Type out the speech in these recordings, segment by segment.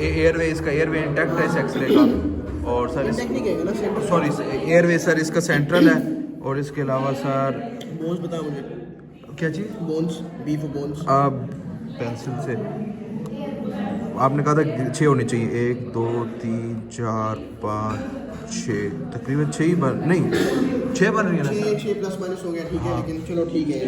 Airway, इसका airway intact है इस एक्सरे का। और सर सॉरी एयरवे सर इसका सेंट्रल है। और इसके अलावा सर बोन्स बता मुझे, क्या चीज़, बोन्स, बीफ बोन्स। अब पेंसिल से आपने कहा था 6 होने चाहिए, 1 2 3 4 5 6, तकरीबन 6 ही बन, नहीं 6 बन रही है ना सर? 6 प्लस माइनस हो गया, ठीक है, लेकिन चलो ठीक है,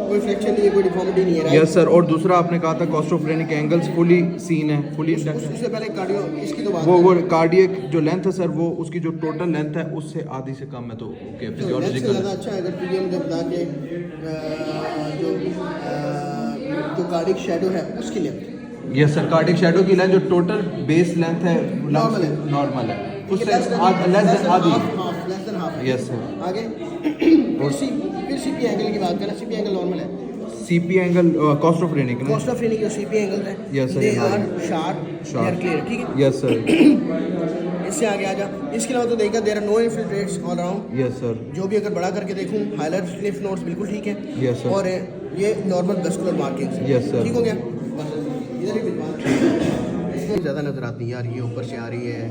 कोई फ्रैक्चर नहीं है, कोई डिफॉर्मिटी नहीं है। Yes sir. और दूसरा आपने कहा था कॉस्टोफ्रेनिक एंगल्स फुली सीन है, फुली इंटैक्ट है। उससे पहले कार्डियो इसकी तो बात वो कार्डियक जो लेंथ है सर, वो उसकी जो टोटल लेंथ है उससे आधी से कम है, तो ओके फिजियोलॉजिकल ज़्यादा अच्छा है। अगर तुझे मुझे बता के जो कार्डिक शेडो है उसकी length, yes sir, cardiac shadow की लेंथ जो टोटल बेस लेंथ है नॉर्मल है, नॉर्मल है, उससे लेस देन आधी। हाफ। Yes sir. आगे फिर सीपी एंगल की बात करें, सीपी एंगल नॉर्मल है, सीपी एंगल कॉस्टोफ्रेनिक ना? कॉस्टोफ्रेनिक जो सीपी एंगल है, Yes, sir. They are sharp, they are clear, ठीक है। Yes sir. इससे आगे आ जा। इसके अलावा तो देखा there are no infiltrates all around. Yes sir. जो भी अगर बड़ा करके देखूं, हाइलाइट लिम्फ नोड्स बिल्कुल ठीक है। Yes, sir. और ये normal vascular markings, Yes, sir. ठीक हो गया। बस इधर ही इसमें ज़्यादा नज़र आती है यार, ये ऊपर से आ रही है,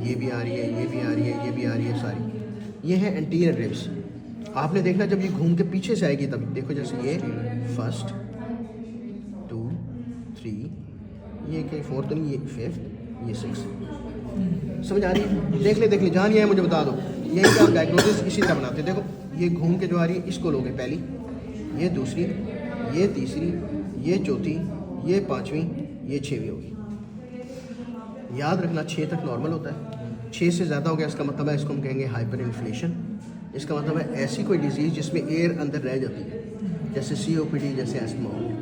ये भी आ रही है, ये भी आ रही है, ये भी आ रही है, सारी ये है एंटीरियर रिब्स। आपने देखना जब ये घूम के पीछे से आएगी तब देखो, जैसे ये फर्स्ट 2 3, ये क्या 4 तो नहीं, ये 5, ये 6, समझ आ रही है? देख ले जहाँ नहीं है मुझे बता दो। यही का डायग्नोसिस इसी तरह बनाते हैं। देखो ये घूम के जो आ रही है इसको लोगे पहली, ये दूसरी, ये तीसरी, ये चौथी, ये पाँचवीं, ये 6वीं होगी। याद रखना 6 तक नॉर्मल होता है, 6 से ज़्यादा हो गया इसका मतलब है इसको हम कहेंगे हाइपर इन्फ्लेशन। इसका मतलब है ऐसी कोई डिजीज़ जिसमें एयर अंदर रह जाती है, जैसे COPD, जैसे एस्थमा हो गया,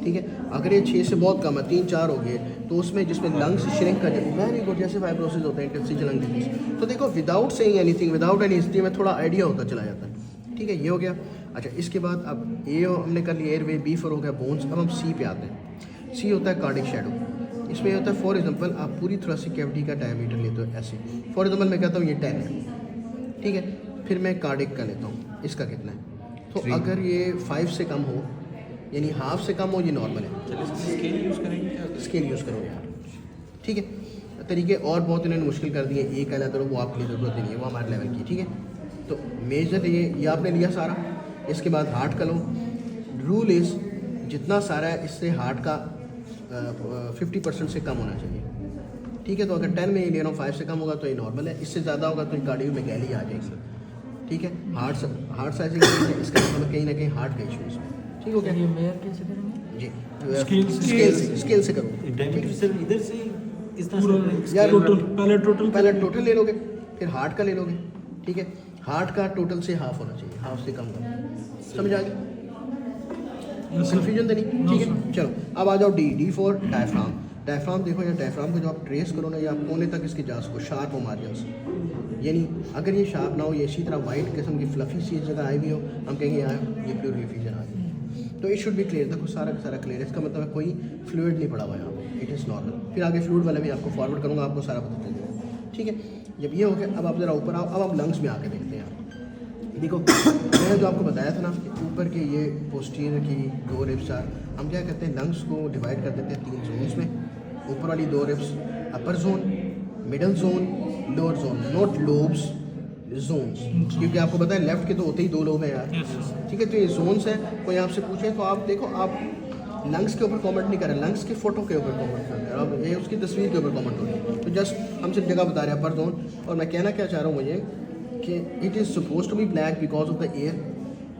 ठीक है। अगर ये 6 से बहुत कम है, 3 4 हो गए, तो उसमें जिसमें लंग्स श्रिंक कर जाए, वेरी गुड, जैसे फाइब्रोसिस होता है, इंटरस्टिशियल लंग डिजीज। तो देखो without saying anything, without any history में थोड़ा आइडिया होता चला जाता है, ठीक है। ये हो गया। अच्छा, इसके बाद अब ए हमने कर लिया एयरवे, बी फॉर हो गया बोन्स। अब हम सी पे आते हैं। सी होता है कार्डिक शैडो। इसमें ये होता है, फॉर एग्जांपल आप पूरी थोरेसिक कैविटी का डायमीटर लेते हो ऐसे, फॉर एग्जांपल मैं कहता हूँ ये 10 है, ठीक है। फिर मैं कार्डिक का लेता हूँ, इसका कितना है, तो अगर ये 5 से कम हो, यानी हाफ से कम हो, ये नॉर्मल है। स्केल यूज़ करेंगे, स्केल यूज़ करो यार, ठीक है। तरीके और बहुत इन्होंने मुश्किल कर दिए, एक कहना करो वो आपके लिए ज़रूरत नहीं है, वो हमारे लेवल की, ठीक है। तो मेजर ये आपने लिया सारा। इसके बाद हार्ट का लो। रूल इज़ जितना सारा है इससे हार्ट का 50% से कम होना चाहिए, ठीक है। तो अगर 10 में ही ले रहा हूँ, 5 से कम होगा तो ये नॉर्मल है, इससे ज़्यादा होगा तो कार्डियो में गैली आ जाएगी, ठीक है। हार्ट साइजिंग इसका मतलब कहीं ना कहीं हार्ट का इशू है, ठीक हो गया। ये मेयर कैसे करेंगे जी, स्केल से करो, डायमीटर से इधर से इस तरह से यार पहले टोटल ले लोगे, फिर हार्ट का ले लोगे, ठीक है। हार्ट का टोटल से हाफ होना चाहिए, हाफ से कम होना, समझ आ गया? कन्फ्यूजन तो नहीं, ठीक है। चलो अब आ जाओ डी फॉर डायफ्राम। डायफ्राम देखो, या डायफ्राम को जो आप ट्रेस करो ना, या आप कोने तक इसकी जा सको, शार्प हो मार्जिन्स, यानी अगर ये शार्प ना हो, ये इसी तरह वाइट किस्म की फ्लफी सी जगह आई हुई हो, हम कहेंगे यहाँ ये प्योर रिफ्यूजन आ गई। तो इट शुड बी क्लियर। देखो सारा का सारा क्लियर है, इसका मतलब है कोई फ्लूइड नहीं पड़ा हुआ यहाँ पे, इट इज़ नॉर्मल। फिर आगे फ्लूइड वाला भी आपको फॉरवर्ड करूँगा, आपको सारा पता चल जाएगा, ठीक है। जब ये हो गया, अब आप ज़रा ऊपर आओ। अब आप लंग्स में आके देखते हैं। देखो मैंने जो आपको बताया था ना, ऊपर के ये पोस्टीरियर की 2 रिब्स आर, हम क्या करते हैं लंग्स को डिवाइड कर देते हैं 3 जोन्स में। ऊपर वाली 2 ribs upper zone, middle zone, lower zone, not lobes, zones, क्योंकि आपको पता है लेफ्ट के तो होते ही 2 लोब हैं यार, ठीक है। तो ये जोन्स हैं। कोई आपसे पूछे तो आप देखो, आप लंग्स के ऊपर कमेंट नहीं कर रहे, लंग्स की फ़ोटो के ऊपर कमेंट कर रहे हैं, अब ये उसकी तस्वीर के ऊपर कमेंट हो रही है। तो जस्ट हम सिर्फ जगह बता रहे हैं अपर जोन। और मैं कहना क्या चाह रहा हूँ मुझे कि it is suppose to be black because of the air.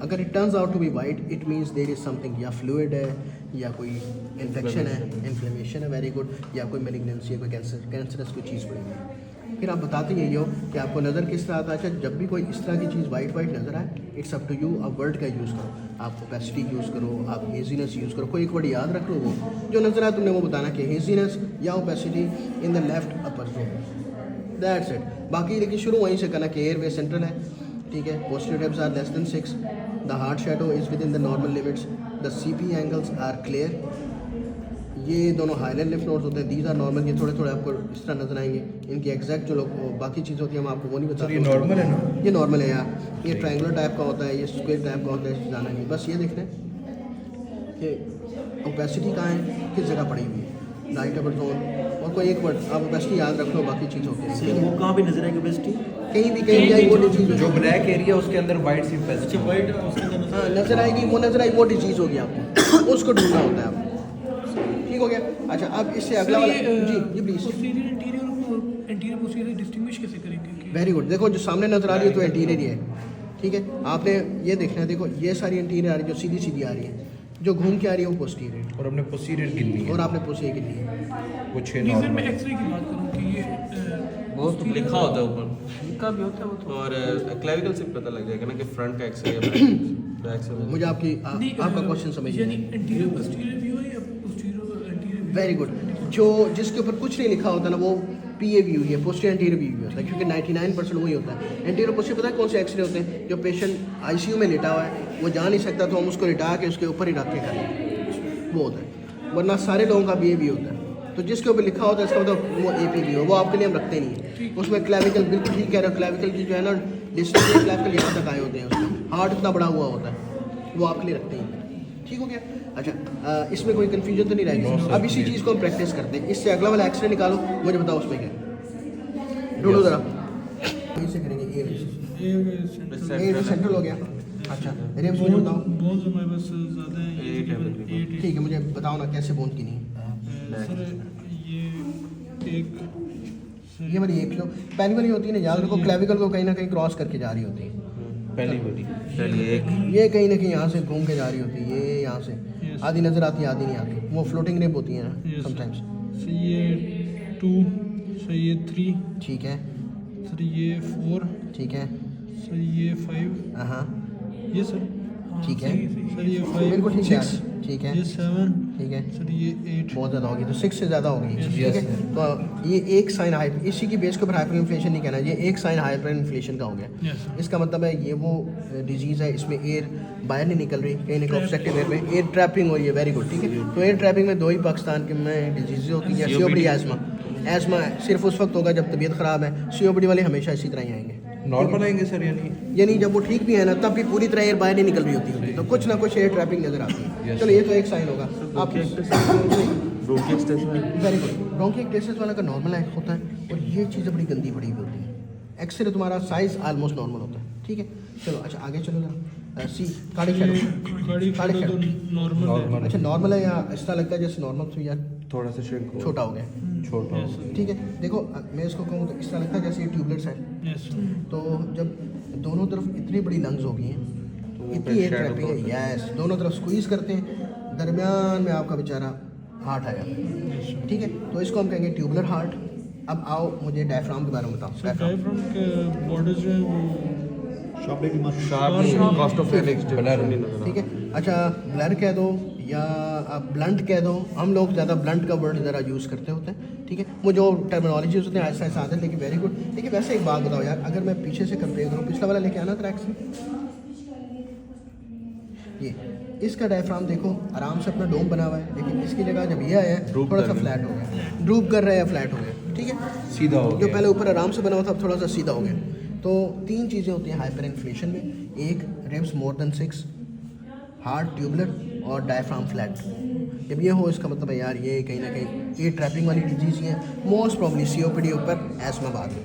अगर it turns out to be white, it means there is something, या फ्लूइड है, या कोई इन्फेक्शन है, इन्फ्लेमेशन है, वेरी गुड, या कोई मेलिग्नेंसी है, कोई कैंसरस कोई चीज़ पड़ेगी। फिर आप बताते यही हो कि आपको नज़र किस तरह आता है। अच्छा, जब भी कोई इस तरह की चीज़ वाइट नज़र आए, इट्स अप टू यू। आप वर्ड का यूज़ करो, आप ओपेसिटी यूज़ करो, आप हेजीनेस यूज़ करो, कोई एक वर्ड याद रख लो, वो जो नज़र आए तुमने वो बताना कि हेजीनेस या opacity in the left upper zone, that's it. बाकी लेकिन शुरू वहीं से करना कि एयरवे सेंट्रल है, ठीक है। Posterior ribs are less than 6, the heart shadow is within the normal limits, the CP angles are clear. ये दोनों हाइलाइट लिम्फ नोड्स होते हैं, दीज आर नॉर्मल। ये थोड़े थोड़े आपको इस तरह नजर आएंगे। इनकी एग्जैक्ट जो लोग बाकी चीज़ होती है हम आपको वो नहीं बताते। ये नॉर्मल है ना? ये नॉर्मल है यार। ये ट्रायंगुलर टाइप का होता है, ये स्क्वायर टाइप का होता है, जाना नहीं। बस ये देखना है कि ओपेसिटी कहाँ है, किस जगह पड़ी हुई है, राइट अपर जोन, और कोई एक वर्ड आप बेस्टी याद रख लो, बाकी चीज़ होती है। सर वो कहाँ पे नजर आएगी बेस्टी? कहीं भी आई वो डिजीज जो ब्लैक एरिया उसके अंदर वाइट सी अच्छा पेस्ट वाइट उसके अंदर हाँ नजर आएगी, वो नजर आई वो डिजीज होगी आपको, उसको ढूंढना होता है आपको। ठीक हो गया। अच्छा अब इससे अगला वाला जी जी प्लीज। पोस्टीरियर इंटीरियर और एंटीरियर पोस्टीरियर डिस्टिंग्विश कैसे करेंगे? Very good. देखो जो सामने नजर आ रही है तो एंटीरियर ही है, ठीक है। आपने ये देखना है, देखो ये सारी एंटीरियर आ रही है जो सीधी सीधी आ रही है, जो घूम के आ रही है वो पोस्टीरियर, और हमने पोस्टीरियर गिननी और है आपने पोस्टीरियर गिननी है। वो 6 नहीं सर मैं नॉर्मल। एक्सरे की बात करूँ कि ये वो तो लिखा होता है ऊपर, लिखा भी होता है वो तो। और क्लेविकल से पता लग जाएगा ना कि फ्रंट का एक्सरे या बैक से। मुझे आपका क्वेश्चन समझ यानी नहीं। एंटीरियर पोस्टीरियर व्यू है या पोस्टीरियर एंटीरियर? Very good. जो जिसके ऊपर कुछ नहीं लिखा होता ना वो पीए व्यू है, पोस्टीरियर एंटीरियर व्यू होता है, क्योंकि 99% वही होता है। एंटीरियर पोस्टीरियर पता है कौन से एक्सरे होते हैं? जो पेशेंट आईसीयू में लेटा हुआ है, वो जा नहीं सकता तो हम उसको लिटा के उसके ऊपर ही रख के करें, वो होता है। वरना सारे लोगों का पीए व्यू होता है। तो जिसके ऊपर लिखा होता है इसका मतलब वो एपी व्यू है, वो आपके लिए हम रखते नहीं है। उसमें क्लेविकल बिल्कुल ठीक कह रहे हो, क्लेविकल की जो है ना डिस्टेंस क्लेविकल यहाँ तक आए होते हैं, उसमें हार्ट इतना बड़ा हुआ होता है, वो आपके लिए रखते ही। ठीक हो गया। अच्छा इसमें कोई कन्फ्यूजन तो नहीं रहेगी? अब इसी चीज़ को हम प्रैक्टिस करते हैं। इससे अगला वाला एक्सरे निकालो, मुझे बताओ उसमें क्या है। ढूंढो जरा, इसे करेंगे ए सेंट्रल हो गया। अच्छा रेम बोन बताओ। बोन्स हमारे पास ज़्यादा हैं, 8 है। 8 ठीक है मुझे बताओ ना कैसे बोन की नहीं है। सर ये एक ये वाली एक लो, पहली वाली होती है ना, याद रखो क्लेविकल को कहीं ना कहीं क्रॉस करके जा रही होती है। पहली वाली चलिए एक ये कहीं ना कहीं यहाँ से घूम के जा रही होती है, ये यहाँ से आधी नज़र आती है आधी नहीं आती, वो फ्लोटिंग रेप होती है ना समटाइम्स। सर ये 2, सर ये 3, ठीक है सर ये 4, ठीक है सर ये 5, हाँ ये सर ठीक है सर ये 5, बिल्कुल ठीक है 6, ठीक है ये 7, ठीक है। सर ये 8। बहुत ज़्यादा होगी तो 6 से ज़्यादा होगी, ठीक है। तो ये एक साइन हाइपर, इसी की बेस के ऊपर हाइपर इन्फ्लेशन नहीं कहना, ये एक साइन हाइपर इन्फ्लेशन का हो गया। Yes, sir. इसका मतलब है ये वो डिजीज़ है, इसमें एयर बाहर नहीं निकल रही, कहीं ना कहीं ऑब्स्ट्रक्टिव एयर में एयर ट्रैपिंग हो रही है। वेरी गुड, ठीक है। तो एयर ट्रैपिंग में दो ही पाकिस्तान के में डिजीज़ होती है, सीओपीडी, एस्मा सिर्फ उस वक्त होगा जब तबीयत ख़राब है, सीओपीडी वाले हमेशा इसी तरह ही आएंगे। नॉर्मल आएंगे सर यानी जब वो ठीक भी है ना तब भी पूरी तरह एयर बाहर नहीं निकल रही होती तो कुछ ना कुछ एयर ट्रैपिंग नज़र आती है। चलो ये तो एक साइन होगा। आप वेरी गुड। ब्रोंकिएक्टेसिस वाला का नॉर्मल है होता है, और ये चीज़ें बड़ी गंदी बड़ी हुई होती है। एक्सरे तुम्हारा साइज ऑलमोस्ट नॉर्मल होता है, ठीक है। चलो अच्छा आगे चलो जरा। सी कार्डिक कार्डिक कार्डिक शैडो तो नॉर्मल है। अच्छा नॉर्मल है या इस तरह लगता है जैसे नॉर्मल तो यार थोड़ा सा श्रिंक हो, छोटा हो गया, छोटा हो। ठीक है। देखो मैं इसको कहूँ तो इस तरह लगता है जैसे ये ट्यूबलेट्स है। यस तो जब दोनों तरफ इतनी बड़ी लंग्स हो गई हैं, इतनी एयर ट्रैपिंग है, यस दोनों तरफ स्क्वीज़ करते हैं, दरमियान में आपका बेचारा हार्ट आया, ठीक है। तो इसको हम कहेंगे ट्यूबुलर हार्ट। अब आओ मुझे डायफ्राम के बारे में बताओ। डायफ्राम के बॉर्डर जो है वो कॉस्ट ऑफ ठीक है। अच्छा ब्लर कह दो या आप ब्लंट कह दो, हम लोग ज़्यादा ब्लंट का वर्ड ज़रा यूज़ करते होते हैं, ठीक है। वो जो टर्मिनोलॉजी होते हैं ऐसा ऐसा आते हैं, लेकिन वेरी गुड। लेकिन वैसे एक बात बताओ यार, अगर मैं पीछे से कंपेयर करूँ, पिछला वाला लेके आना ट्रैक से, ये इसका डायफ्राम देखो आराम से अपना डोम बना हुआ है, लेकिन इसकी जगह जब ये आया है थोड़ा सा फ्लैट हो गया, ड्रूप कर रहा है या फ्लैट हो गया, ठीक है। सीधा हो जो गया। पहले ऊपर आराम से बना हुआ था अब थोड़ा सा सीधा हो गया। तो तीन चीज़ें होती हैं हाइपर इन्फ्लेशन में, एक रिब्स मोर देन 6, हार्ट ट्यूबुलर और डायफ्राम फ्लैट। जब ये हो इसका मतलब है यार ये कहीं ना कहीं ये ट्रैपिंग वाली डिजीज़ ही है, मोस्ट प्रॉब्ली सीओपीडी ऊपर एस्मा बाद में,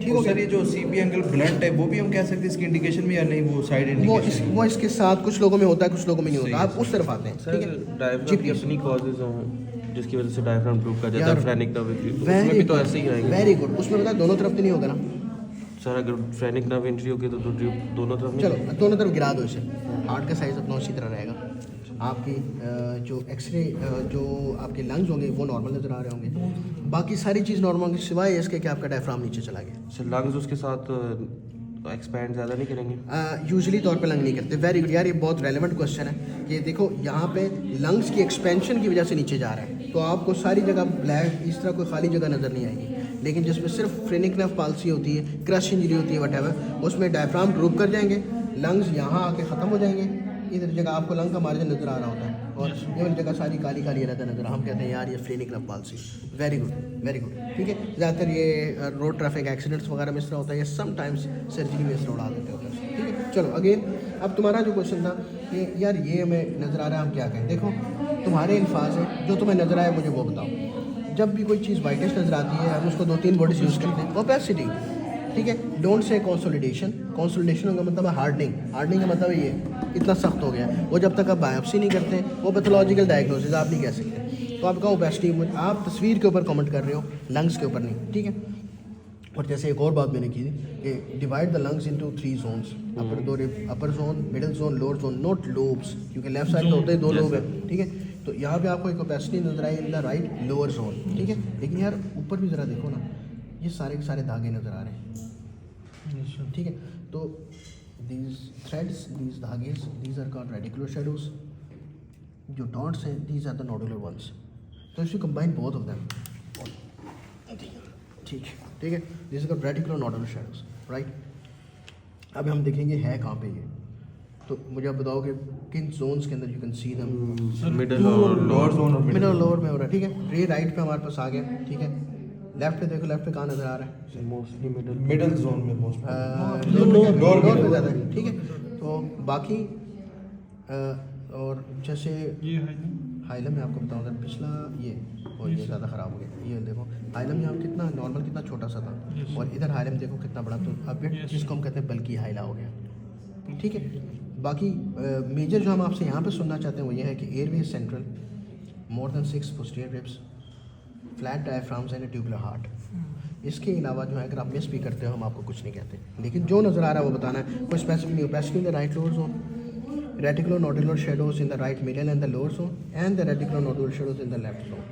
ठीक तो हो सर गया। ये जो सीपी एंगल ब्लंट है वो भी हम कह सकते हैं इसकी इंडिकेशन में या नहीं, वो साइड वो इंडिकेशन? वो इसके साथ कुछ लोगों में होता है कुछ लोगों में नहीं होता, आप उस तरफ आते हैं, सर ठीक है जी डायफ्राम की प्लीज। अपनी कॉजेज हों जिसकी वजह से डायफ्राम ड्रूप कर जाता यार, है, फ्रेनिक नर्व इंजरी, तो उसमें भी तो ऐसे ही आएंगे। Very good. उसमें पता है दोनों तरफ तो नहीं होगा ना, सर अगर फ्रेनिक नर्व इंजरी होगी तो ड्रूप दोनों तरफ नहीं। चलो दोनों तरफ गिरा दो इसे, हार्ट का साइज अपना उसी तरह रहेगा। आपकी जो एक्सरे जो आपके लंग्स होंगे वो नॉर्मल नज़र आ रहे होंगे, बाकी सारी चीज़ नॉर्मल होंगी सिवाय इसके कि आपका डायफ्राम नीचे चला गया। सर लंग्स उसके साथ एक्सपैंड ज़्यादा नहीं करेंगे? यूजुअली तौर पे लंग नहीं करते। वेरी गुड यार, ये बहुत रेलेवेंट क्वेश्चन है कि देखो यहाँ पे लंग्स की एक्सपेंशन की वजह से नीचे जा रहा है, तो आपको सारी जगह ब्लैक इस तरह कोई खाली जगह नज़र नहीं आएगी, लेकिन जिसमें सिर्फ फ्रेनिक नर्व पाल्सी होती है, क्रश इंजरी होती है वटेवर, उसमें डायफ्राम ड्रूप कर जाएंगे, लंग्स यहाँ आके ख़त्म हो जाएंगे, इधर जगह आपको लंग का मार्जिन नज़र आ रहा होता है और ये वाली जगह सारी काली काली रहता नज़र, हम कहते हैं यार ये phrenic nerve palsy. Very good very good, ठीक है। ज़्यादातर ये रोड ट्रैफिक एक्सीडेंट्स वगैरह में इस तरह होता है, ये समटाइम्स सर्जरी में इस तरह उड़ा देते होते हैं, ठीक है। चलो अगेन, अब तुम्हारा जो क्वेश्चन था कि यार ये हमें नज़र आ रहा है हम क्या कहें, देखो तुम्हारे अल्फाज हैं, जो तुम्हें नज़र आए मुझे वो बताओ। जब भी कोई चीज़ वाइटिश नज़र आती है हम उसको 2-3 वर्ड्स यूज़ करते हैं। ओपेसिटी, ठीक है, डोंट से कंसोलिडेशन। कंसोलिडेशन का मतलब है हार्डनिंग। हार्डनिंग का मतलब ये इतना सख्त हो गया है, वो जब तक आप बायोप्सी नहीं करते वो पैथोलॉजिकल डायग्नोसिस आप नहीं कह सकते। तो आपका ओपेसिटी, आप तस्वीर के ऊपर कमेंट कर रहे हो, लंग्स के ऊपर नहीं, ठीक है। और जैसे एक और बात मैंने की कि divide the lungs into 3 zones, upper zone, middle zone, lower zone, not lobes, क्योंकि लेफ्ट साइड पे होते हैं 2 लोब है, ठीक है। तो यहाँ पे आपको एक ओपेसिटी नजर आई in the right lower zone, ठीक है। लेकिन यार ऊपर भी ज़रा देखो ना, ये सारे के सारे धागे नज़र आ रहे हैं, ठीक है। तो दीज थ्रेड्स, दीज धागेज, these are called radicular shadows. जो डॉट्स हैं, these are the nodular ones. तो if you combine both of them, ठीक है, this is called radicular nodular shadows, right. अब हम देखेंगे है कहाँ पे ये। तो मुझे आप बताओ कि किन जोन्स के अंदर you can see them. Middle और लोअर जोन, मिडिल और लोअर में हो रहा है, ठीक है। ये राइट पे हमारे पास आ गया, ठीक है। लेफ्ट पे देखो, लेफ्ट पे कहाँ नज़र आ रहा है? मोस्टली मिडिल जोन में मोस्ट लोअर पे ज़्यादा है, ठीक है। तो बाकी और जैसे ये है हाइलम में आपको बताऊँ अगर पिछला ये और ये ज़्यादा ख़राब हो गया। ये देखो हाइलम यहाँ कितना नॉर्मल, कितना छोटा सा था, और इधर हाइलम देखो कितना बड़ा। तो अब जिसको हम कहते हैं बल्कि हाइला हो गया, ठीक है। बाकी मेजर जो हम आपसे यहाँ पे सुनना चाहते हैं वो ये है कि airway central, more than 6 posterior ribs, flat diaphragms and tubular heart. इसके अलावा जो है अगर आप मिस भी करते हो हम आपको कुछ नहीं कहते, लेकिन जो नज़र आ रहा है वो बताना है, कोई स्पेसिफिक नहीं। Opacity in the right lower zone, reticular nodular shadows in the right middle and the lower zone, and the reticular nodular shadows in the left zone.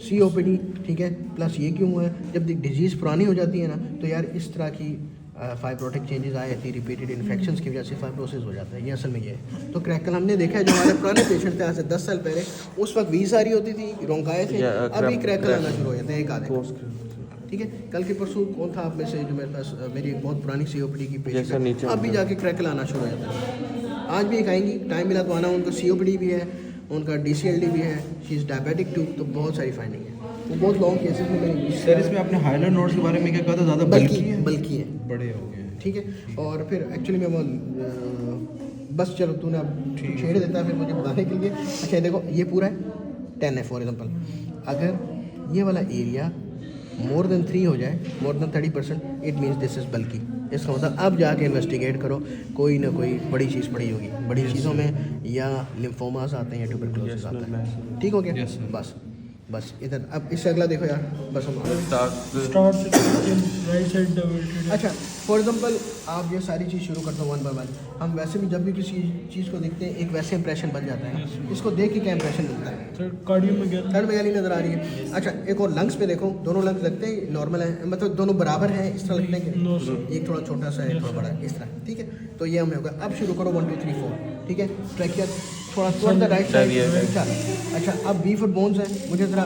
COPD, ठीक है। प्लस ये क्यों हुआ है, जब डिजीज़ पुरानी हो जाती है ना, तो यार इस तरह की फाइब्रोटिक चेंजेस आए थे, रिपीटेड इन्फेक्शंस की वजह से फाइब्रोसिस हो जाता है। ये असल में ये है। तो क्रैकल हमने देखा है, जो हमारे पुराने पेशेंट थे आज से 10 साल पहले, उस वक्त वीज आ रही होती थी, रोंकाए थे, अभी क्रैकल आना शुरू हो जाते हैं एक आधे, ठीक है। कल के परसों कौन था आप में से जो मेरे पास मेरी एक बहुत पुरानी COPD की पेशेंट है, अभी जाके क्रैकल आना शुरू हो जाता है। आज भी एक आएंगी, टाइम मिला तो आना। उनको COPD भी है, उनका DCLD भी है, शी इज़ डायबिटिक टू। तो बहुत सारी फाइंडिंग है, वो बहुत लॉन्ग केसेस में मैंने सर इसमें आपने हाइलर नोड्स के बारे में क्या कहा था? ज़्यादा बल्कि बल्कि है, बड़े हो गए, ठीक है। और फिर एक्चुअली मैं वो बस चलो तूने अब छेड़ देता है फिर मुझे बताने के लिए। अच्छा देखो ये पूरा है 10 है फॉर एग्जांपल, अगर ये वाला एरिया मोर देन 3 हो जाए, more than 30%, it means this is बल्कि। इसका मतलब अब जाके इन्वेस्टिगेट करो, कोई ना कोई बड़ी चीज़ पड़ी होगी। बड़ी चीज़ों में या लिम्फोमास आते हैं या ट्यूबरकुलोसिस आता है, ठीक हो गया। बस इधर अब इससे अगला देखो यार, बस हम स्टार्ट से राइट साइड डिवाइडेड। अच्छा फॉर एग्जांपल आप ये सारी चीज़ शुरू करते हो 1 बाय 1। हम वैसे भी जब भी किसी चीज़ को देखते हैं एक वैसे इंप्रेशन बन जाता है, इसको देख के क्या इंप्रेशन मिलता है? सर कार्डियो में गया थर्ड में नज़र आ रही है। अच्छा एक और लंग्स पे देखो, दोनों लंग्स लगते हैं नॉर्मल है, मतलब दोनों बराबर हैं इस तरह लगते हैं नो कि सर, एक थोड़ा छोटा सा है, एक थोड़ा बड़ा है, इस तरह, ठीक है। तो ये हमें होगा। अब शुरू करो 1 2 3 4, ठीक है। ट्रैकिया थोड़ा टुवर्ड द राइट साइड। अच्छा अब बीफ और बोन्स है, मुझे ज़रा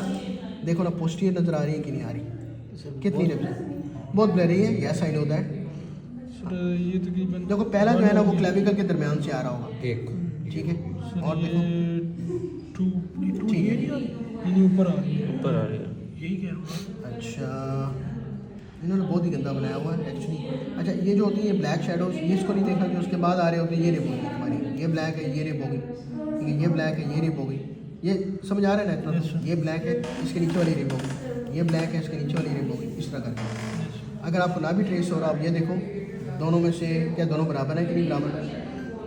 देखो ना पोस्टीरियर नज़र आ रही है कि नहीं आ रही? कितनी रिब्स है? बहुत ब्लरी है, yes I know that. Sir ये तकरीबन देखो पहला जो है ना वो क्लेविकल के दरमियान से आ रहा होगा, एक, ठीक है। सर और देखो टू ठीक है, ये ऊपर आ रही है, ऊपर आ रही है। यही कह रहा हूँ। अच्छा इन्होंने बहुत ही गंदा बनाया हुआ है एक्चुअली। अच्छा ये जो होती है ब्लैक शेडोज, ये इसको नहीं देखना कि उसके बाद आ रहे होते हैं, ये रिप होगी तुम्हारी, ये ब्लैक है ये रिप होगी, ठीक है। ये ब्लैक है ये रिप होगी, ये समझ आ रहा है ना? Yes, ये ब्लैक है इसके नीचे वाली रिप होगी, ये ब्लैक है इसके नीचे वाली रिप होगी, इस तरह करके। अगर आपको ना भी ट्रेस हो रहा, आप ये देखो दोनों में से क्या दोनों बराबर हैं कि नहीं बराबर?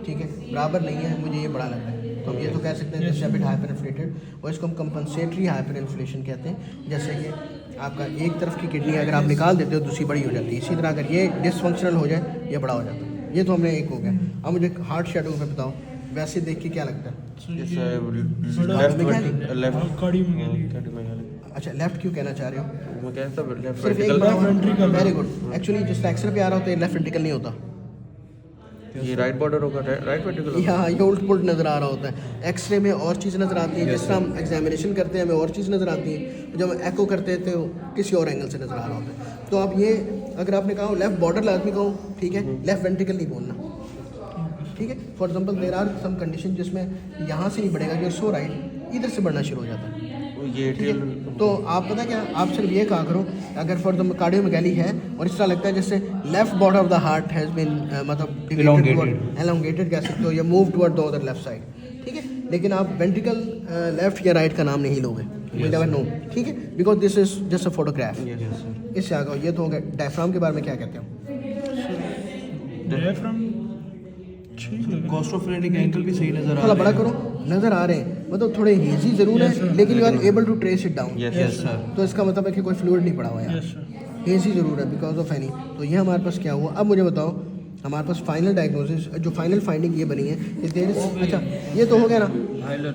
ठीक है बराबर नहीं है, मुझे ये बड़ा लग रहा है, तो हम ये तो कह सकते हैं दिस बिट हाइपर इन्फ्लेटेड, और इसको हम कंपनसेटरी हाइपर इन्फ्लेशन कहते हैं। जैसे कि आपका एक तरफ की किडनी अगर आप निकाल देते हो दूसरी बड़ी हो जाती है, इसी तरह अगर ये डिसफंक्शनल हो जाए ये बड़ा हो जाता है। ये तो हमने एक हो गया। अब मुझे हार्ट शेडो पे बताओ, वैसे देख के क्या लगता है? लेफ्ट कार्डियो में गया। अच्छा लेफ्ट क्यों कहना चाह रहे हो? मैं कहता लेफ्ट सिर्फ एक वेंट्रिकल। Very good. एक्चुअली जिस एक्सरे पे आ रहा होता है लेफ्ट वेंट्रिकल नहीं होता, ये राइट बॉर्डर होगा, राइट वेंट्रिकल। यहाँ ये उल्ट पुल्ट नज़र आ रहा होता है। एक्सरे में और चीज़ नज़र आती है, जिस तरह हम एग्जामिनेशन करते हैं हमें और चीज़ नज़र आती है, जब हम एको करते हैं तो किसी और एंगल से नज़र आ रहा होता है। तो अब ये अगर आपने कहा लेफ्ट बॉर्डर लाजमी कहो, ठीक है, लेफ्ट वेंट्रिकल नहीं बोलना, ठीक है। For example there are some condition जिसमें यहाँ से नहीं बढ़ेगा, जो सो राइट इधर से बढ़ना शुरू हो जाता है, ये ठीक है। तो आप पता क्या, आप सिर्फ ये कहा करो अगर फॉर एग्जाम्पल कार्डियोमेगाली है और इस तरह लगता है जैसे left border of the heart has been मतलब एलोंगेटेड कह सकते हो, या move toward the other left side, ठीक है। लेकिन आप वेंट्रिकल लेफ्ट या राइट का नाम नहीं लोगे, वी नेवर नो, ठीक है, because this is just a photograph. Yes, sir. इससे आगे ये तो हो गया। डायफ्राम के बारे में क्या कहते हो? डायफ्राम ठीक लग कॉस्ट्रोफ्रेनिक एंगल भी सही नजर आ थोड़ा रहा बड़ा है। करो, नज़र आ रहे हैं, मतलब थोड़े हेजी ज़रूर Yes, sir. है लेकिन you are able to trace it down. Yes, Yes, yes, sir. sir. तो इसका मतलब है कि कोई फ्लूइड नहीं पड़ा हुआ है, यस सर। हेजी ज़रूर है बिकॉज ऑफ एनी। तो ये हमारे पास क्या हुआ? अब मुझे बताओ हमारे पास फाइनल डायग्नोसिस, जो फाइनल फाइंडिंग ये बनी है कि देयर इज, अच्छा ये तो हो गया ना। हाइलर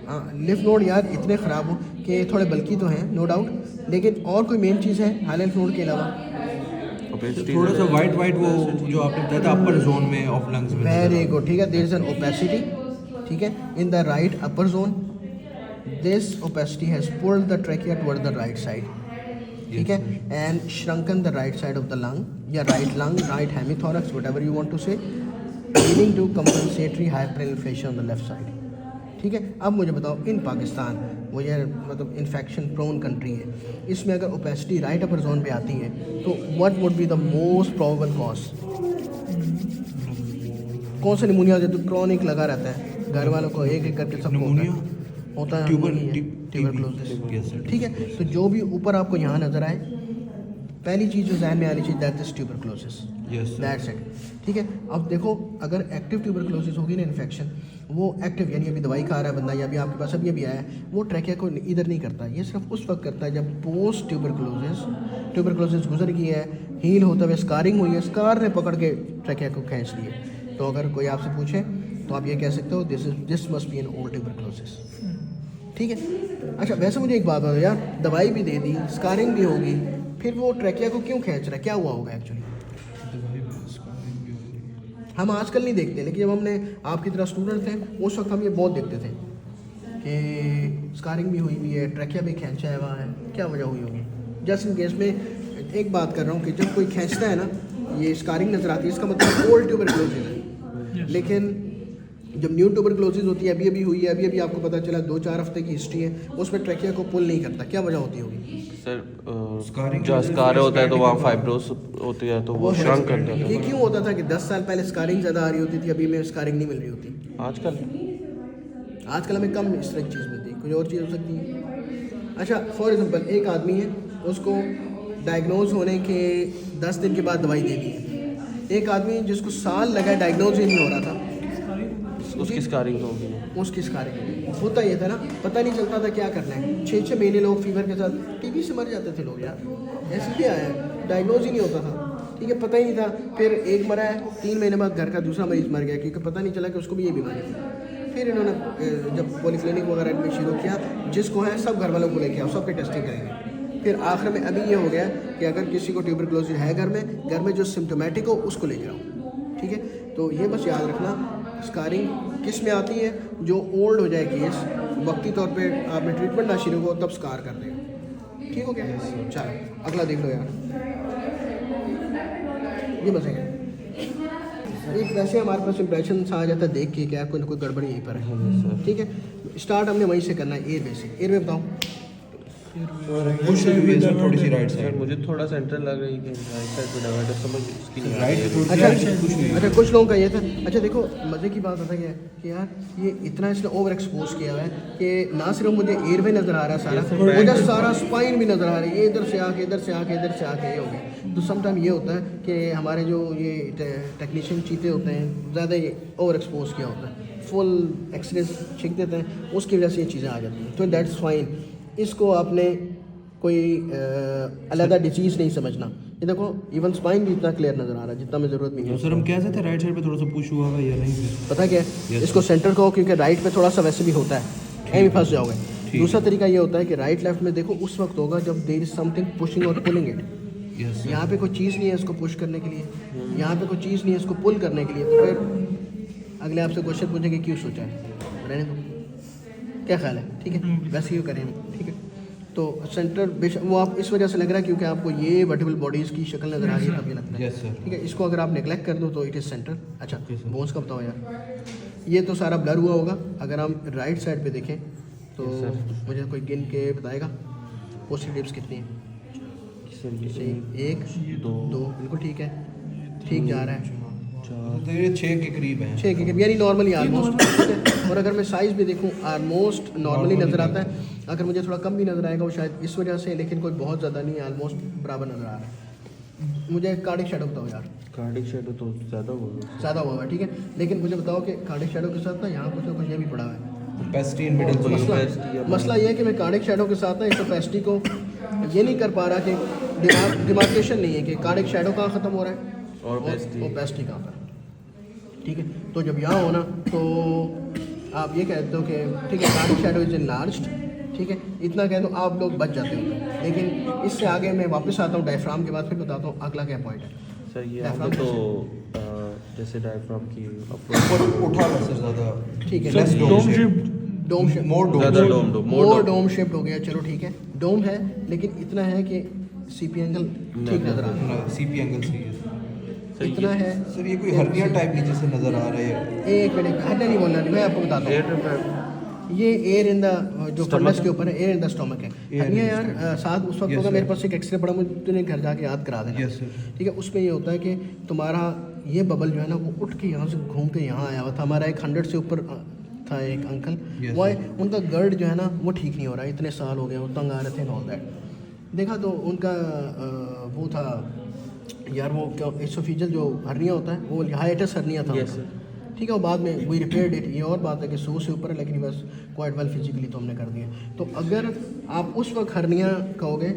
हाँ, लिफ नोड यार इतने ख़राब हो कि थोड़े बल्कि तो हैं नो डाउट, लेकिन और कोई मेन चीज़ है हाइलाइट नोड के अलावा? Opacity थोड़ा सा is- वाइट वाइट वो जो आपने बताया था अपर जोन में ऑफ लंग्स में। वेरी गुड, ठीक है, देयर इज एन ओपेसिटी, ठीक है, in the right upper zone. This opacity has pulled the trachea toward the right side, ठीक है, and shrunken the right side of the lung या right lung, right hemithorax, whatever you want to say, leading to compensatory hyperinflation on the left side, ठीक है। अब मुझे बताओ इन पाकिस्तान, वो ये मतलब इन्फेक्शन प्रोन कंट्री है, इसमें अगर ओपेसिटी राइट अपर जोन पे आती है तो what would be the most probable cause? कौन सा निमोनिया हो जाए? तो क्रॉनिक लगा रहता है, घर वालों को एक एक करके सबको होता है ट्यूबरक्लोसिस, ठीक है। तो जो भी ऊपर आपको यहाँ नज़र आए, पहली चीज़ जो जहन में आनी चाहिए that is tuberculosis, that's it, ठीक है। अब देखो अगर एक्टिव ट्यूबरक्लोसिस होगी ना इन्फेक्शन, वो एक्टिव यानी अभी दवाई खा रहा है बंदा या अभी आपके पास अभी अभी आया है, वो ट्रैकिया को इधर नहीं करता, ये सिर्फ उस वक्त करता है जब पोस्ट ट्यूबरक्लोसिस गुजर गई है, हील होता हुआ स्कारिंग हुई है, स्कार ने पकड़ के ट्रैकिया को खींच दिए। तो अगर कोई आपसे पूछे तो आप ये कह सकते हो this must be an old tuberculosis, ठीक है। अच्छा वैसे मुझे एक बात बताओ यार, दवाई भी दे दी, स्कारिंग भी होगी, फिर वो ट्रैकिया को क्यों खींच रहा है? क्या हुआ होगा एक्चुअली? हम आजकल नहीं देखते, लेकिन जब हमने आपकी तरह स्टूडेंट थे उस वक्त हम ये बहुत देखते थे कि स्कारिंग भी हुई हुई है, ट्रैकिया भी खींचा हुआ है, क्या वजह हुई होगी? जस्ट इन केस में एक बात कर रहा हूँ कि जब कोई खींचता है ना, ये स्कारिंग नज़र आती है, इसका मतलब ओल्ड ट्यूबरक्लोसिस है। लेकिन जब न्यू ट्यूबरक्लोसिस होती है, अभी अभी हुई है, अभी अभी आपको पता चला 2-4 हफ्ते की हिस्ट्री है, उसमें ट्रैकिया को पुल नहीं करता, क्या वजह होती होगी? सर Scarring जहाँ की स्कार वजह से होता है तो वहाँ scarring फाइब्रोस होती है तो वो है। श्रंक करता ये है। क्यों होता था कि 10 साल पहले स्कारिंग ज़्यादा आ रही होती थी, अभी में स्कारिंग नहीं मिल रही होती? आजकल हमें कम इस तरह की चीज़ मिलती है, कोई और चीज़ हो सकती है। अच्छा फॉर एग्जांपल एक आदमी है, उसको डायग्नोज होने के 10 दिन के बाद दवाई दे दी है। एक आदमी जिसको साल लगा डायग्नोज ही नहीं हो रहा था, उसकी स्कारिंग होगी। उसकी स्कारिंग होता ये था ना, पता नहीं चलता था क्या करना है। 6-6 महीने लोग फीवर के साथ टीबी से मर जाते थे लोग यार, ऐसे भी आया है, डायग्नोज ही नहीं होता था, ठीक है, पता ही नहीं था। फिर एक मरा है, 3 महीने बाद घर का दूसरा मरीज मर गया क्योंकि पता नहीं चला कि उसको भी ये बीमारी थी। फिर इन्होंने जब पॉलीक्लिनिक वगैरह में शुरू किया, जिसको है सब घर वालों को लेके आओ, सबके टेस्टिंग करेंगे। फिर आखिर में अभी ये हो गया कि अगर किसी को ट्यूबरक्लोसिस है घर में जो सिम्टोमेटिक हो उसको लेके आओ, ठीक है। तो ये बस याद रखना, स्कारिंग किस में आती है? जो ओल्ड हो जाए केस, वक्ती तौर पे आपने ट्रीटमेंट ना शुरू हो तब स्कार कर देगा, ठीक हो गया? चलो अगला देख लो यार, ये बचेगा। एक वैसे हमारे पास इंप्रेशन आ जाता है देख के कि यार कोई ना कोई गड़बड़ी यहीं पर है, ठीक है। स्टार्ट हमने वहीं से करना है, एयर से। एयर में बताओ पुश हुई है सर थोड़ी सी राइट सर साइड। मुझे थोड़ा सेंटर लग रही है कि राइट साइड पे डायवर्टर समझ इसकी नहीं आ राइट रही पे है। थोड़ी अच्छा सी पुश हुई है। अच्छा कुछ लोगों का ये था। अच्छा देखो मज़े की बात पता क्या है कि यार ये इतना इसने ओवर एक्सपोज किया हुआ है कि ना सिर्फ मुझे एयर में नज़र आ रहा है सारा, मुझे सारा स्पाइन भी नज़र आ रहा है, ये इधर से आके इधर से आके इधर से आके ये हो गया। तो समटाइम ये होता है कि हमारे जो ये टेक्नीशियन चीते होते हैं ज़्यादा ये ओवर एक्सपोज किया होता है, फुल एक्सरे छिक देते हैं, उसकी वजह से ये चीज़ें आ जाती हैं। तो दैट्स फाइन, इसको आपने कोई अलग डिजीज़ नहीं समझना। ये देखो इवन स्पाइन भी इतना क्लियर नज़र आ रहा है जितना में ज़रूरत नहीं है। सर हम कह सकते हैं राइट साइड पे थोड़ा सा पुश हुआ है या नहीं फिर? पता क्या है, इसको सेंटर कहो क्योंकि राइट पे थोड़ा सा वैसे भी होता है, एम फंस जाओगे। दूसरा तरीका ये होता है कि राइट लेफ्ट में देखो उस वक्त होगा जब देयर इज समथिंग पुशिंग और पुलिंग इट। यस यहाँ पे कोई चीज़ नहीं है इसको पुश करने के लिए, यहाँ पे कोई चीज़ नहीं है इसको पुल करने के लिए, तो फिर अगले आपसे क्वेश्चन पूछेंगे क्यों सोचा है, रहने दो, क्या ख्याल है? ठीक है, वैसे ही करें हम, ठीक है। तो सेंटर वो आप इस वजह से लग रहा है क्योंकि आपको ये वर्टिबल बॉडीज़ की शक्ल नज़र आ रही है तब ये लगता है। Yes sir. ठीक है, इसको अगर आप नेगलेक्ट कर दो तो इट इज़ सेंटर। अच्छा बोन्स का बताओ यार, ये तो सारा ब्लर हुआ होगा। अगर हम राइट साइड पे देखें तो मुझे कोई गिन के बताएगा पोस्टर टिप्स कितनी है? सही, 1 2 बिल्कुल ठीक है, ठीक जा रहा है। तो ये 6 के करीब है। 6 के यानी नॉर्मली ऑलमोस्ट। और अगर मैं साइज़ भी देखूं ऑलमोस्ट नॉर्मली नज़र आता है। अगर मुझे थोड़ा कम भी नज़र आएगा वो शायद इस वजह से, लेकिन कोई बहुत ज़्यादा नहीं है, ऑलमोस्ट बराबर नज़र आ रहा है। मुझे कार्डिक शैडो बताओ यार। कार्डिक शेडो तो ज़्यादा होगा, ज़्यादा हुआ है, ठीक है, लेकिन मुझे बताओ कि कार्डिक शैडो के साथ ना यहाँ कुछ ना कुछ ये भी पड़ा हुआ है। Opacity in middle zone. मसला ये है कि मैं कार्डिक शैडो के साथ ना इस ओपेसिटी को ये नहीं कर पा रहा कि डिमार्केशन नहीं है कि कार्डिक शैडो कहाँ ख़त्म हो रहा है और ओपेसिटी कहाँ पर, ठीक है। तो जब यहाँ हो ना तो आप ये कहते हो कि ठीक है कार्डिक शैडो इज इनलार्ज्ड, ठीक है, इतना कह दो आप लोग बच जाते हो। लेकिन इससे आगे मैं वापस आता हूँ डायफ्राम के बाद, फिर बताता हूँ अगला क्या पॉइंट है। सर ये डायफ्राम तो जैसे डायफ्राम की अप्रोच उठा लो सर ज़्यादा। ठीक है, Less डोम dome शिफ्ट डोम शिफ्ट, ज़्यादा डोम मोर डोम शिफ्ट हो गया, चलो ठीक है, डोम है, लेकिन इतना है कि सीपी एंगल ठीक नज़र आ रहा है, सीपी एंगल सही है इतना है। सर। ये कोई हर्निया टाइप नीचे से नज़र आ रहा है। एक मिनट, हटने नहीं बोलना, मैं आपको बताता हूँ। ये एयर इन द जो फंडस के ऊपर है, एयर इन द स्टमक है। हर्निया यार साथ उस वक्त होगा, मेरे पास एक एक्सरे पड़ा, मुझे तूने घर जाके याद करा देना, Yes, sir. ठीक है। उसमें ये होता है कि तुम्हारा ये बबल जो है ना वो उठ के यहाँ से घूम के यहाँ आया हुआ था। हमारा एक 100 से ऊपर था एक अंकल, Yes, वो उनका गर्ड जो है ना वो ठीक नहीं हो रहा है, इतने साल हो गए, वो तंग आ रहे थे, ऑल दैट। देखा तो उनका वो था यार, वो क्या एसोफिजियल जो हर्निया होता है वो हाइटस हर्निया था Yes, उनका। ठीक है, वो बाद में वी रिपेयर्ड इट। ये और बात है कि 100 से ऊपर है, लेकिन बस क्वाइट वेल फिजिकली तो हमने कर दिया। तो अगर आप उस वक्त हर्निया कहोगे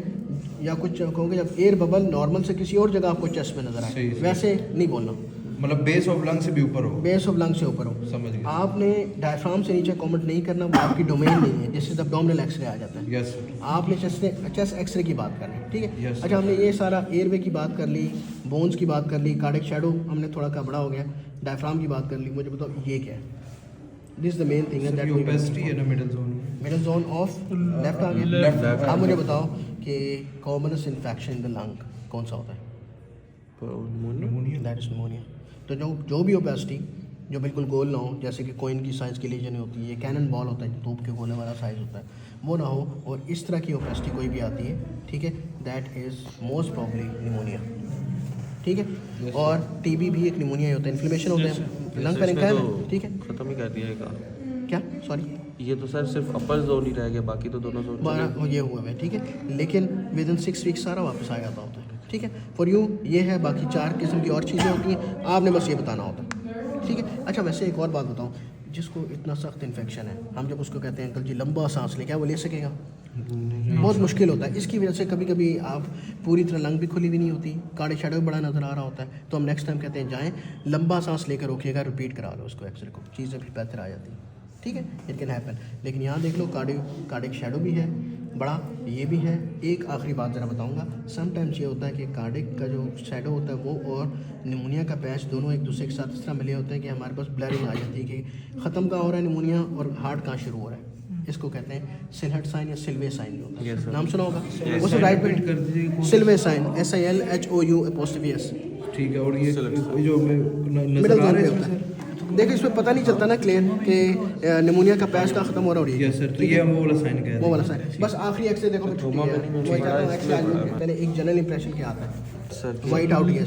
या कुछ कहोगे जब एयर बबल नॉर्मल से किसी और जगह आपको चेस्ट में नजर आए, सही, सही। वैसे नहीं बोलना, मतलब बेस ऑफ लंग से भी ऊपर हो। बेस ऑफ लंग से ऊपर हो। समझ गया। आपने डायफ्राम से नीचे कमेंट नहीं करना, वो आपकी डोमेन नहीं है, जिससे एब्डोमिनल एक्सरे आ जाता है। Yes sir. आपने चेस्ट एक्सरे की बात करनी, ठीक है। Yes, अच्छा, हमने ये सारा एयरवे की बात कर ली, बोन्स की बात कर ली, कार्डिक शैडो हमने थोड़ा का बड़ा हो गया, डायफ्राम की बात कर ली। मुझे बताओ ये क्या है? दिस द मेन थिंग है दैट ओपेसिटी है ना middle zone. Middle zone of left आ गया। Left. आप मुझे बताओ कि commonest infection in the lung कौन सा होता है? That is pneumonia. तो जो भी ओपेसिटी जो बिल्कुल गोल ना हो, जैसे कि कोइन की साइज़ की लीजन होती है, कैनन बॉल होता है, धूप के गोले वाला साइज़ होता है, वो ना हो, और इस तरह की ओपेसिटी कोई भी आती है, ठीक है, that is most probably pneumonia, ठीक है। और टीबी भी एक निमोनिया ही होता है, इन्फ्लेमेशन होता है लंग का इनका है, ठीक है। खत्म ही कर दिया क्या सॉरी, ये तो सर सिर्फ अपर जोन ही रह गया, बाकी तो दोनों जोन 12 ये हुआ है, ठीक है, लेकिन विद इन 6 वीक्स सारा वापस आ जाता होता है, ठीक है। फॉर यू ये है, बाकी 4 किस्म की और चीज़ें होती हैं, आपने बस ये बताना होता है, ठीक है। अच्छा, वैसे एक और बात बताऊँ, जिसको इतना सख्त इन्फेक्शन है, हम जब उसको कहते हैं अंकल जी लंबा सांस ले, क्या वो ले सकेगा? बहुत मुश्किल होता है। इसकी वजह से कभी कभी आप पूरी तरह लंग भी खुली हुई नहीं होती, कार्डिक शैडो भी बड़ा नज़र आ रहा होता है, तो हम नेक्स्ट टाइम कहते हैं जाएँ लंबा सांस लेकर रोकिएगा, रिपीट करा लो उसको एक्सरे को, चीज़ें भी बेहतर आ जाती हैं, ठीक है, इट कैन हैपन। लेकिन यहाँ देख लो कार्डिक शैडो भी है बड़ा, ये भी है। एक आखिरी बात ज़रा बताऊँगा, समटाइम्स ये होता है कि कार्डिक का जो शैडो होता है वो और निमोनिया का पैच दोनों एक दूसरे के साथ इस तरह मिले होते हैं कि हमारे पास ब्लरिंग आ जाती है कि ख़त्म कहाँ हो रहा है निमोनिया और हार्ट कहाँ शुरू हो रहा है। इसको कहते हैं सिलहट साइन या सिल्वे साइन जो होता है, नाम सुना होगा, उसे राइट पे सिल्वे साइन, SILHOU''S, ठीक है। और ये जो मिडिल नजर आ जोन रहा पे है होता है। देखो इसमें पता नहीं चलता ना क्लियर कि निमोनिया का पैच का खत्म हो रहा है, यस सर। तो ये हम वो वाला साइन कह वो रहे वाला साइन। बस आखिरी एक्सरे देखो मैं छुट्टी है, पहले एक जनरल इंप्रेशन क्या आता है, सर वाइट आउट ही है,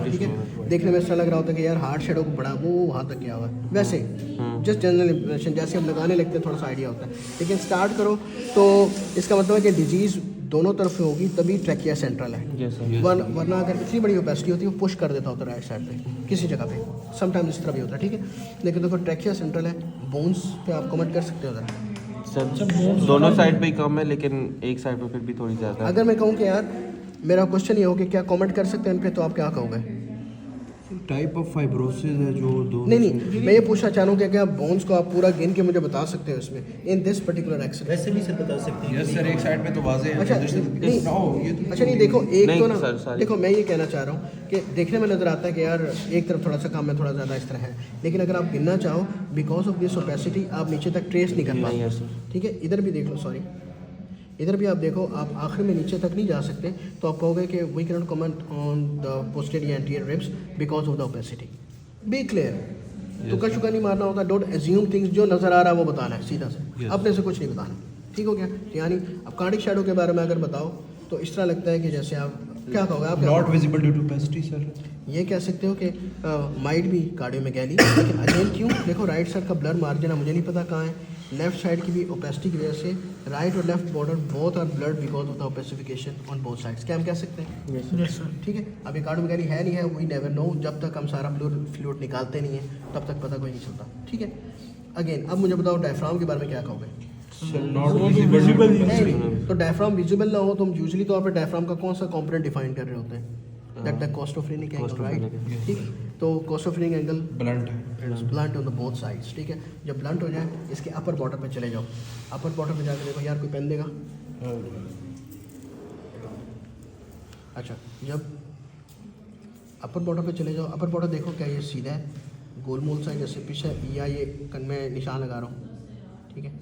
ठीक है। देखने में ऐसा लग रहा होता है कि यार हार्ट शेडो को बड़ा वो वहाँ तक गया हुआ है, वैसे जस्ट जनरल इंप्रेशन, जैसे हम लगाने लगते हैं थोड़ा सा आइडिया होता है। लेकिन स्टार्ट करो तो इसका मतलब है कि डिजीज़ दोनों तरफ होगी, तभी ट्रैकिया सेंट्रल है। वरना अगर इतनी बड़ी ओपेसिटी होती है वो पुश कर देता होता है राइट साइड पे किसी जगह पे, समटाइम इस तरह भी होता है, ठीक है। लेकिन देखो ट्रैकिया सेंट्रल है, बोन्स पे आप कमेंट कर सकते हो ज़रा। सर दोनों साइड पे ही कम है, लेकिन एक साइड पे फिर भी थोड़ी ज़्यादा है। अगर मैं कहूँ कि यार मेरा क्वेश्चन ये हो कि क्या कमेंट कर सकते हैं इन पे, तो आप क्या कहोगे? टाइप ऑफ फाइब्रोसिस है जो दो। नहीं, मैं ये पूछना चाह रहा हूँ कि क्या बोन्स को आप पूरा गिन के मुझे बता सकते हो इसमें इन दिस पर्टिकुलर एक्सरे? वैसे भी सर बता सकते हैं। यस सर, एक साइड पे तो वाज़ेह है। अच्छा नहीं, अच्छा नहीं, देखो एक नहीं, तो ना सर, सारी- देखो मैं ये कहना चाह रहा हूँ कि देखने में नज़र आता है कि यार एक तरफ थोड़ा सा कम है, थोड़ा ज़्यादा इस तरह है, लेकिन अगर आप गिनना चाहो बिकॉज ऑफ दिस ओपेसिटी आप नीचे तक ट्रेस नहीं कर नहीं है पाते, सर। ठीक है। इधर भी देख लो, सॉरी इधर भी आप देखो, आप आखिर में नीचे तक नहीं जा सकते, तो आप कहोगे कि we can not comment on the posterior anterior ribs because of the opacity. Be clear, तुक्का शुक्का नहीं मारना होता, डोंट एज्यूम थिंग्स, जो नज़र आ रहा है वो बताना है सीधा से, अपने से कुछ नहीं बताना, ठीक हो गया। यानी अब कार्डिक शैडो के बारे में अगर बताओ तो इस तरह लगता है कि जैसे आप क्या कहोगे, आप not visible due to opacity sir. ये कह सकते हो कि माइट भी कार्डियोमेगैली, लेकिन अगेन क्यों, देखो राइट साइड का ब्लर मार्जिन है, मुझे नहीं पता कहाँ है, लेफ्ट साइड की भी ओपेसिटी की वजह से राइट और left border both are blurred because of the opacification on both sides. क्या हम कह सकते हैं? Yes sir. ठीक है। अब ये कार्डियोमेगैली है नहीं है, वी नेवर नो। जब तक हम सारा फ्लूइड निकालते नहीं है तब तक पता कोई नहीं चलता। ठीक है। अगेन अब मुझे बताओ डायफ्राम के बारे में क्या कहोगे? विजिबल नहीं, तो डायफ्राम विजिबल ना हो तो हम यूजुअली तौर पर डायफ्राम का कौन सा कंपोनेंट डिफाइन कर रहे होते हैं? That the costophrenic angle, right? ठीक। तो costophrenic angle blunt blunt on the both sides. ठीक है। जब ब्लंट हो जाए इसके अपर बॉर्डर पे चले जाओ। अपर बॉर्डर पे जाकर देखो यार, कोई पेन देगा? अच्छा, जब अपर बॉर्डर पे चले जाओ, अपर बॉर्डर देखो क्या ये सीधा है, गोलमोल सा है जैसे पीछे, या ये कन में निशान लगा रहा हूँ, ठीक है,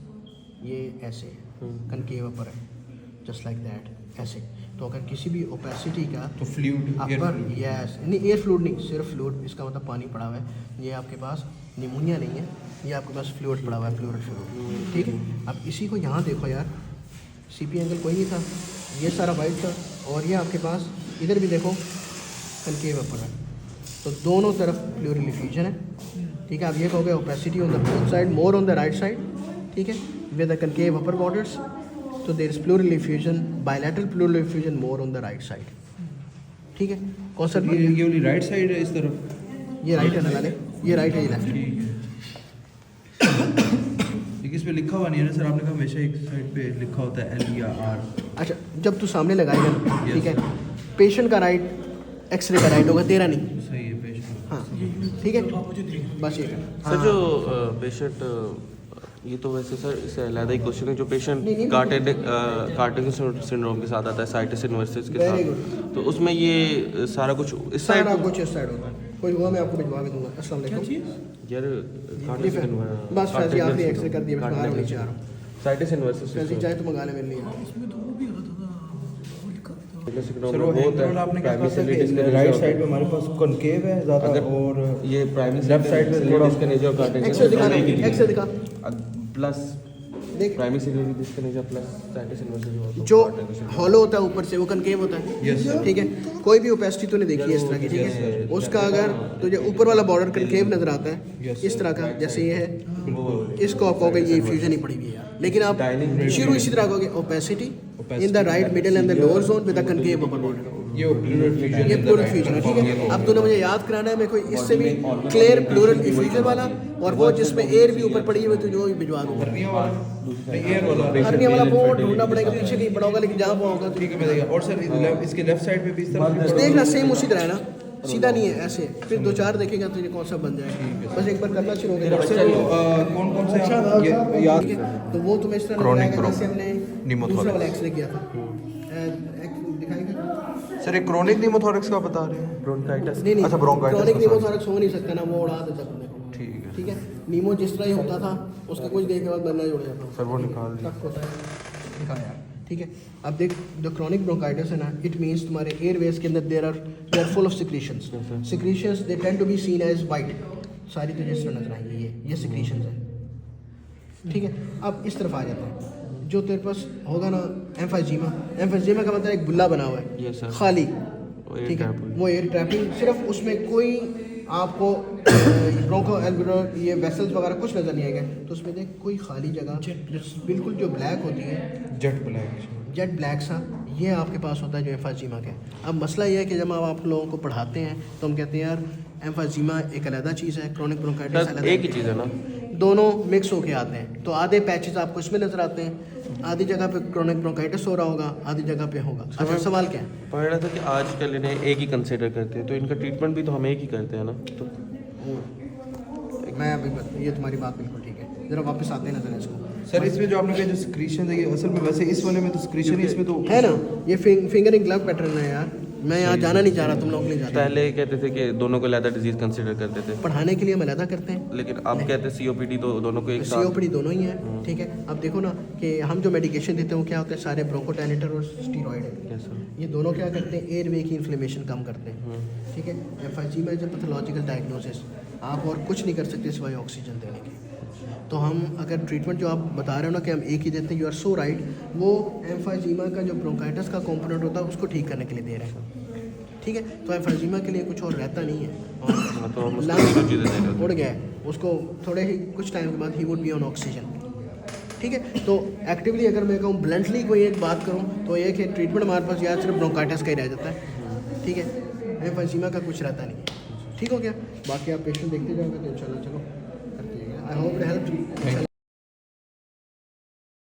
ये ऐसे कनकेव अपर है, जस्ट लाइक दैट, ऐसे। तो अगर किसी भी ओपेसिटी का तो फ्लूइड अपर, यस, नहीं एयर फ्लूइड नहीं, सिर्फ फ्लूइड, इसका मतलब पानी पड़ा हुआ है, ये आपके पास निमोनिया नहीं है, ये आपके पास फ्लूइड पड़ा हुआ है, फ्लूइड फ्लूइड, ठीक है। अब इसी को यहाँ देखो यार, सीपी एंगल कोई नहीं था, ये सारा वाइट था, और ये आपके पास इधर भी देखो कनकेव अपर है, तो दोनों तरफ प्लूरल इफ्यूजन है, ठीक है। आप ये कहोगे opacity on the both side, more on the right side, ठीक है, with the concave upper borders, तो there is pleural effusion, bilateral pleural effusion more on the right side, ठीक है। कौन सा ये वाली राइट साइड है इस तरफ, ये राइट है ना वाले, ये राइट है, ये लेफ्ट है। इस पे लिखा हुआ नहीं है ना सर, आपने कहा हमेशा एक साइड पे लिखा होता है एल या आर। अच्छा, जब तू सामने लगाएगा, ठीक है, पेशेंट का राइट एक्सरे का राइट होगा, तेरा नहीं, सही है पेशेंट। हाँ, ठीक है, बस ये सर जो पेशेंट, ये तो वैसे सर इससे अलग ही क्वेश्चन है, जो पेशेंट कार्टिक सिंड्रोम के साथ आता है, साइटिस इन्वर्सिस के Very साथ, तो उसमें ये सारा कुछ इस साइड सारा कुछ इस साइड होता है, कोई हुआ मैं आपको भिजवा के दूंगा। अस्सलाम वालेकुम। यार बस फैजी आपने एक्सरे कर दिया, मैं बाहर नीचे आ रहा हूँ। साइटिस इन्वर्सिस फैजी चाहे तो मंगा ले मेरे लिए। इसमें तो वो भी आता था, वो लिखा था। सर वो एक आपने क्या कहा था कि राइट साइड पे हमारे पास कॉनकेव है ज़्यादा, और ये प्राइमरी लेफ्ट साइड पे थोड़ा डिस्कनेजिया कार्टिक एक्सरे दिखा, एक्सरे दिखा, प्लस देख, प्राइमरी सिलियरी डिस्कनेजिया प्लस साइटिस इन्वर्सिस जो हॉलो होता है ऊपर से वो कनकेव होता है, Yes, sir. ठीक है। कोई भी ओपेसिटी तूने देखी है इस तरह की, ठीक है, उसका अगर तुझे ऊपर वाला बॉर्डर कनकेव नजर आता है Yes, इस तरह का, जैसे ये है, इसको आप कहोगे ये फ्यूजन ही पड़ी हुई है यार। लेकिन आप शुरू इसी तरह कहोगे opacity in the right middle and the lower zone with the concave upper border, ये प्लूरल फ्यूजन, ये प्लूरल फ्यूजन है, ठीक है। अब तूने मुझे याद कराना है, मैं कोई इससे भी क्लियर प्लूरल इफ्यूजन वाला, और वो जिसमें एयर भी ऊपर पड़ी है, मैं तुझे वो भी भिजवा दूंगा। हर्निया वाला, एयर वाला, हर्निया वाला वो ढूंढना पड़ेगा, पीछे कहीं पड़ा होगा, लेकिन जहाँ वो होगा ठीक है मैं देखा। और सर इसके लेफ्ट साइड पे भी इस तरफ देखना सेम उसी तरह है ना, सीधा नहीं है, ऐसे, फिर दो चार देखेगा तुझे कौन सा बन जाएगा, बस एक बार करना शुरू हो गया। सर कौन कौन से आप याद, ठीक है, तो वो तुम्हें इस तरह Chronic नजर आएगा जैसे हमने pneumothorax। दूसरा वाला एक्सरे किया था। दिखाएगा? सर एक क्रोनिक निमोथोरैक्स का बता रहे हैं? ब्रोंकाइटिस। नहीं नहीं, अच्छा, bronchitis क्रॉनिक का निमोथोरैक्स हो नहीं सकता ना, वो उड़ा देता बंदे को। ठीक है ठीक है, नीमो जिस तरह ही होता था, उसके कुछ देर के बाद बंदा जुड़ जाता सर, वो निकाल दिया। टक होता है, दिखाया, ठीक है। अब देख, जो क्रॉनिक ब्रोंकाइटिस है ना, इट मींस तुम्हारे एयरवेज के अंदर there are full of secretions, secretions they tend to be seen as white, sorry तुझे इस तरह नजर आएंगी, ये सिक्रीशंस है, ठीक है। अब इस तरफ आ जाता है, जो तेरे पास होगा ना एम्फाइजीमा, एम्फाइजीमा का मतलब एक बुल्ला बना हुआ है, Yes, sir. खाली, air ठीक है, trap। वो एयर ट्रैपिंग, सिर्फ उसमें कोई आपको ब्रोंको एल्वेओलर ये वेसल्स वगैरह कुछ नज़र नहीं आएगा, तो उसमें देख कोई खाली जगह बिल्कुल जो ब्लैक होती है, जेट ब्लैक, जेट ब्लैक सा, ये आपके पास होता है जो एम्फाइजीमा का। अब मसला ये है कि जब आप लोगों को पढ़ाते हैं तो हम कहते हैं यार एम्फाइजीमा एक अलग चीज़ है, क्रॉनिक ब्रोंकाइटिस अलग, एक ही चीज़ है ना, दोनों मिक्स होके आते हैं। तो आधे पैचेस आपको इसमें नजर आते हैं, आधी जगह पे क्रॉनिक ब्रोंकाइटिस हो रहा होगा, आधी जगह पे होगा। अच्छा, सवाल क्या है? पढ़ रहा था कि आजकल इन्हें एक ही कंसिडर करते हैं, तो इनका ट्रीटमेंट भी तो हम एक ही करते हैं ना, तो मैं अभी ये तुम्हारी बात बिल्कुल ठीक है, जरा वापस आते हैं नजर इसको। सर इसमें जो आपने कहा जो सिक्रीशन है, ये असल में वैसे इस वाले में तो सिक्रीशन है, इसमें तो है ना, ये फिंगरिंग ग्लव पैटर्न है यार, मैं यहाँ जाना नहीं चाह रहा, तुम लोग नहीं जाते। पहले कहते थे कि दोनों को अलग डिजीज कंसिडर करते थे, पढ़ाने के लिए हम अलग करते हैं, लेकिन अब कहते हैं सीओपीडी तो दोनों को एक साथ। सीओपीडी दोनों ही है, ठीक है। अब देखो ना कि हम जो मेडिकेशन देते हैं वो क्या होते हैं, सारे ब्रोंकोडायलेटर और स्टीरॉयड है, Yes, sir। ये दोनों क्या करते हैं, एयरवे की इन्फ्लेमेशन कम करते हैं, ठीक है। एफआईजी में जो पैथोलॉजिकल डायग्नोसिस, आप और कुछ नहीं कर सकते सिवाय ऑक्सीजन देने के। तो हम अगर ट्रीटमेंट जो आप बता रहे हो ना कि हम एक ही देते हैं, यू आर सो राइट, वो एम्फाइजीमा का जो ब्रोंकाइटिस का कंपोनेंट होता है उसको ठीक करने के लिए दे रहे हैं, ठीक है। तो एम्फाइजीमा के लिए कुछ और रहता नहीं है, तो हम उसको लंग चीज़ें दे रहे उड़ गया है, उसको थोड़े ही कुछ टाइम के बाद he would be on oxygen, ठीक है। तो एक्टिवली अगर मैं कहूँ ब्लंटली कोई एक बात करूँ तो ये कि ट्रीटमेंट हमारे पास यार सिर्फ ब्रोंकाइटिस का ही रह जाता है, ठीक है, एम्फीसीमा का कुछ रहता नहीं है। ठीक हो गया, बाकी आप पेशेंट देखते जाओगे तो इंशाल्लाह चलो करते जाएंगे। I hope it helps.